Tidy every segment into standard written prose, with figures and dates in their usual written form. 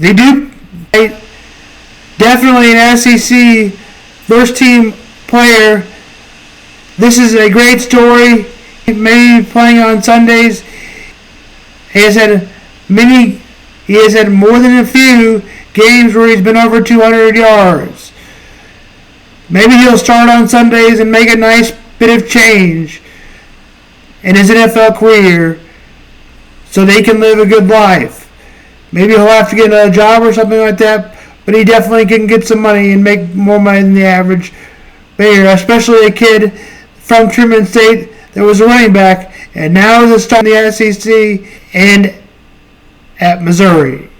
They do definitely an SEC first team player. This is a great story. Maybe playing on Sundays. He has had more than a few games where he's been over 200 yards. Maybe he'll start on Sundays and make a nice bit of change in his NFL career so they can live a good life. Maybe he'll have to get a job or something like that, but he definitely can get some money and make more money than the average player, especially a kid from Truman State that was a running back and now is a star in the SEC and at Missouri.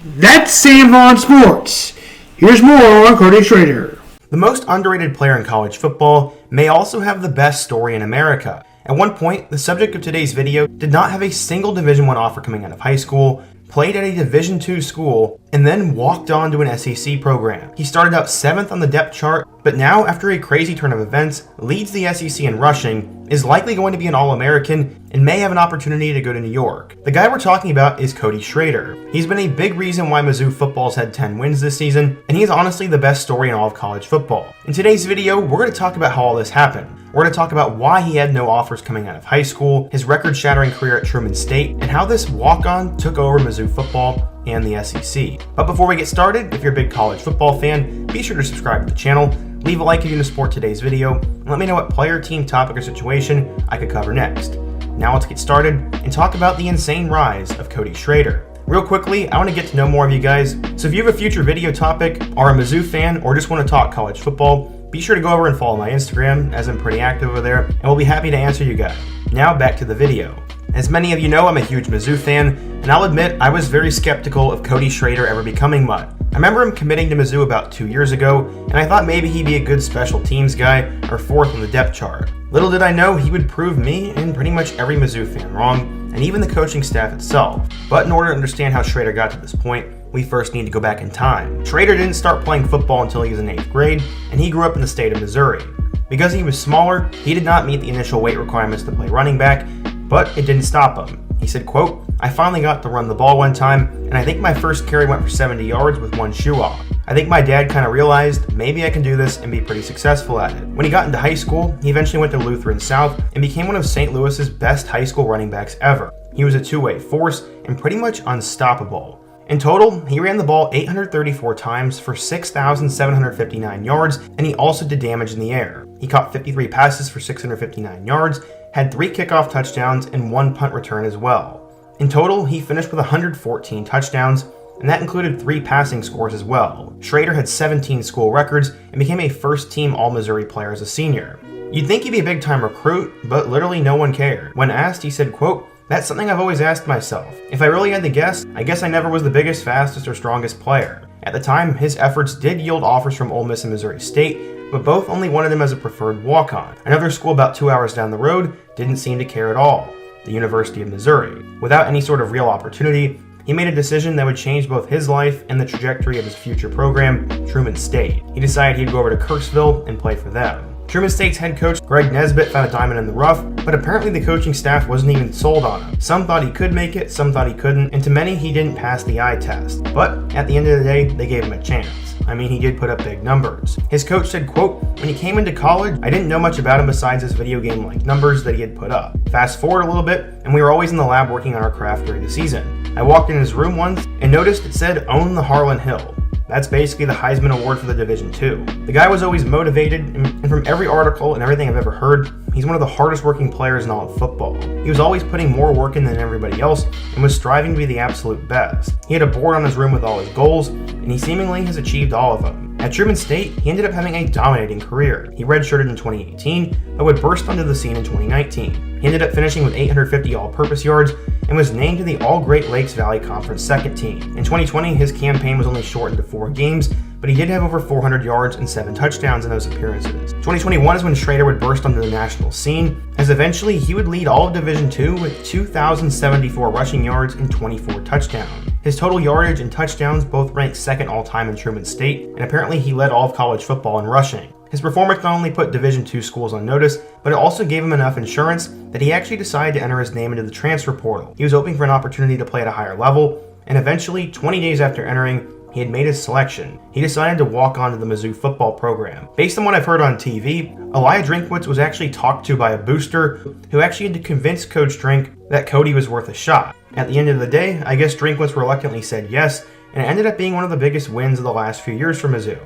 That's Sam Vaughan Sports. Here's more on Cody Shader. The most underrated player in college football may also have the best story in America. At one point, the subject of today's video did not have a single Division I offer coming out of high school, played at a Division II school, and then walked on to an SEC program. He started out 7th on the depth chart, but now, after a crazy turn of events, leads the SEC in rushing, is likely going to be an All-American, and may have an opportunity to go to New York. The guy we're talking about is Cody Schrader. He's been a big reason why Mizzou football's had 10 wins this season, and he is honestly the best story in all of college football. In today's video, we're going to talk about how all this happened. We're going to talk about why he had no offers coming out of high school, his record-shattering career at Truman State, and how this walk-on took over Mizzou football and the SEC. But before we get started, if you're a big college football fan, be sure to subscribe to the channel, leave a like if you want to support today's video, and let me know what player, team, topic, or situation I could cover next. Now let's get started and talk about the insane rise of Cody Schrader. Real quickly, I want to get to know more of you guys, so if you have a future video topic, are a Mizzou fan, or just want to talk college football, be sure to go over and follow my Instagram, as I'm pretty active over there, and we'll be happy to answer you guys. Now back to the video. As many of you know, I'm a huge Mizzou fan, and I'll admit I was very skeptical of Cody Schrader ever becoming much. I remember him committing to Mizzou about 2 years ago, and I thought maybe he'd be a good special teams guy, or 4th on the depth chart. Little did I know he would prove me and pretty much every Mizzou fan wrong, and even the coaching staff itself. But in order to understand how Schrader got to this point, we first need to go back in time. Schrader didn't start playing football until he was in 8th grade, and he grew up in the state of Missouri. Because he was smaller, he did not meet the initial weight requirements to play running back, but it didn't stop him. He said, quote, "I finally got to run the ball one time, and I think my first carry went for 70 yards with one shoe off. I think my dad kind of realized maybe I can do this and be pretty successful at it." When he got into high school, he eventually went to Lutheran South and became one of St. Louis's best high school running backs ever. He was a two-way force and pretty much unstoppable. In total, he ran the ball 834 times for 6,759 yards, and he also did damage in the air. He caught 53 passes for 659 yards, had 3 kickoff touchdowns, and 1 punt return as well. In total, he finished with 114 touchdowns, and that included 3 passing scores as well. Schrader had 17 school records and became a first-team All-Missouri player as a senior. You'd think he'd be a big-time recruit, but literally no one cared. When asked, he said, quote, "That's something I've always asked myself. If I really had to guess, I guess I never was the biggest, fastest, or strongest player." At the time, his efforts did yield offers from Ole Miss and Missouri State, but both only wanted him as a preferred walk-on. Another school about 2 hours down the road didn't seem to care at all, the University of Missouri. Without any sort of real opportunity, he made a decision that would change both his life and the trajectory of his future program, Truman State. He decided he'd go over to Kirksville and play for them. Truman State's head coach, Greg Nesbitt, found a diamond in the rough, but apparently the coaching staff wasn't even sold on him. Some thought he could make it, some thought he couldn't, and to many he didn't pass the eye test. But at the end of the day, they gave him a chance. I mean, he did put up big numbers. His coach said, quote, "When he came into college, I didn't know much about him besides his video game-like numbers that he had put up. Fast forward a little bit, and we were always in the lab working on our craft during the season. I walked in his room once and noticed it said, 'Own the Harlan Hill.' That's basically the Heisman Award for the Division II. The guy was always motivated, and from every article and everything I've ever heard, he's one of the hardest working players in all of football. He was always putting more work in than everybody else and was striving to be the absolute best. He had a board on his room with all his goals, and he seemingly has achieved all of them. At Truman State, he ended up having a dominating career. He redshirted in 2018, but would burst onto the scene in 2019. He ended up finishing with 850 all-purpose yards and was named to the All-Great Lakes Valley Conference second team. In 2020, his campaign was only shortened to 4 games, but he did have over 400 yards and 7 touchdowns in those appearances. 2021 is when Schrader would burst onto the national scene, as eventually he would lead all of Division II with 2,074 rushing yards and 24 touchdowns. His total yardage and touchdowns both ranked second all-time in Truman State, and apparently he led all of college football in rushing. His performance not only put Division II schools on notice, but it also gave him enough insurance that he actually decided to enter his name into the transfer portal. He was hoping for an opportunity to play at a higher level, and eventually, 20 days after entering, he had made his selection. He decided to walk on to the Mizzou football program. Based on what I've heard on TV, Elijah Drinkwitz was actually talked to by a booster who actually had to convince Coach Drink that Cody was worth a shot. At the end of the day, I guess Drinkwitz reluctantly said yes, and it ended up being one of the biggest wins of the last few years for Mizzou.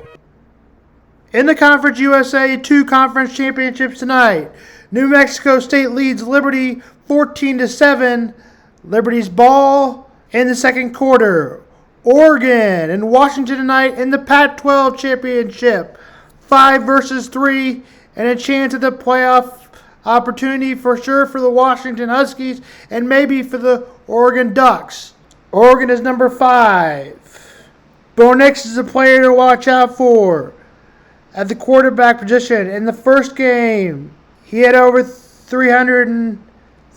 In the Conference USA, 2 conference championships tonight. New Mexico State leads Liberty 14-7. Liberty's ball in the second quarter. Oregon and Washington tonight in the Pac-12 championship. 5 versus 3 and a chance at the playoff opportunity for sure for the Washington Huskies and maybe for the Oregon Ducks. Oregon is number 5. Bo Nix is a player to watch out for at the quarterback position. In the first game, he had over 300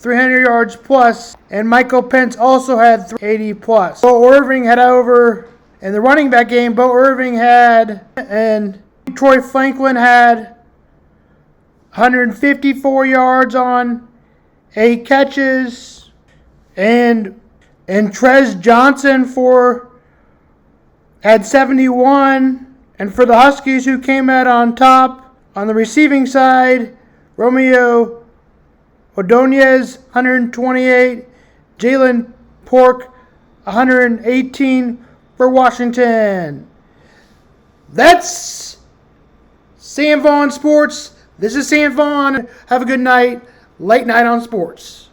yards plus, and Michael Pence also had 380 plus. Bo Irving had over, in the running back game, Bo Irving had, and Troy Franklin had 154 yards on 8 catches, and Trez Johnson had 71. And for the Huskies, who came out on top on the receiving side, Romeo Ordonez, 128, Jalen Pork, 118 for Washington. That's Sam Vaughan Sports. This is Sam Vaughan. Have a good night. Late night on sports.